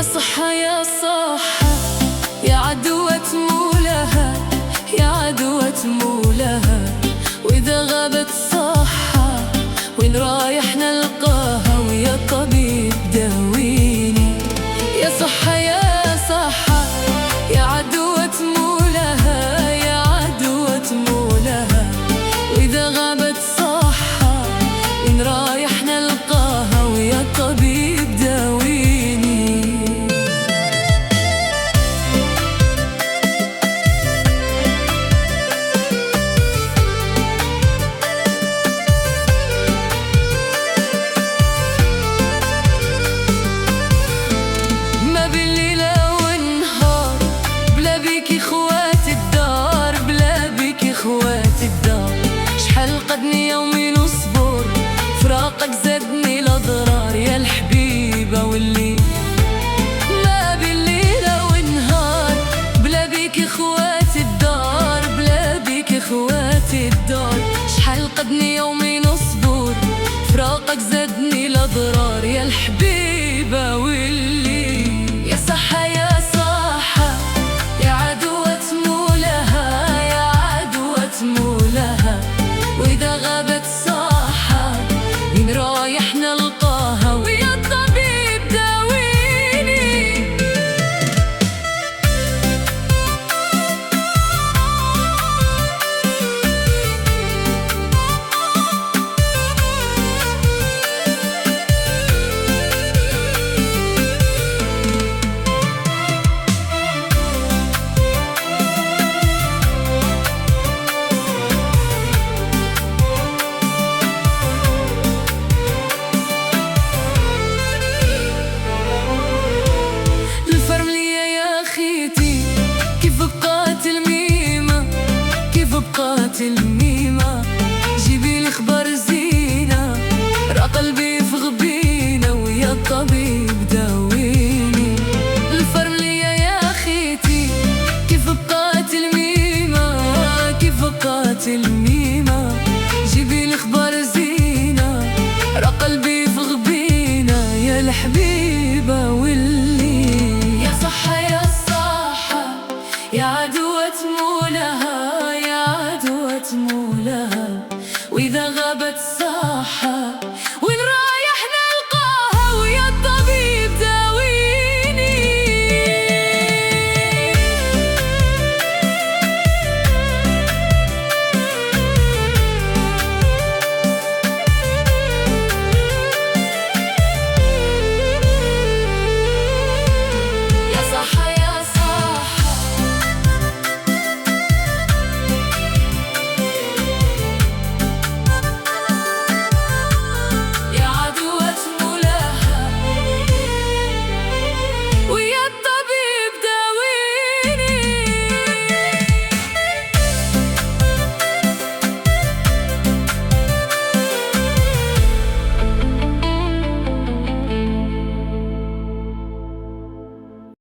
يا صحة يا صحة يا عدوة مولها، يا عدوة مولها، وإذا غابت صحة وين رايح نلقاها؟ ويا طبيب داويني. يا صحة يا صحة يا عدوة مولها، يا عدوة مولها، وإذا غابت صحة وين رايح نلقاها؟ ويا طبيب داويني. ما بالليلة والنهار بلا بيك خوات الدار، بلا بيك خوات الدار، شحال قدني يومي نصبر فراقك زادني الأضرار يا الحبيبة واللي. ما بالليلة والنهار بلا بيك خوات الدار، بلا بيك خوات الدار، شحال قدني يومي نصبر فراقك زادني الأضرار يا الحبيبة واللي. يا صحة يا صحة يا عدوة مولها، يا عدوة مولها، وإذا غابت صحة وين رايح نلقاها؟ ويا طبيب داويني. بقات الميمة جيبي لي خبر زينة، راه قلبي في غبينة ويا الطبيب داويني. الفرم ليا يا خيتي كيف بقات الميمة، كيف بقات الميمة، جيبي لي خبر زينة، راه قلبي في غبينة يا الحبيب.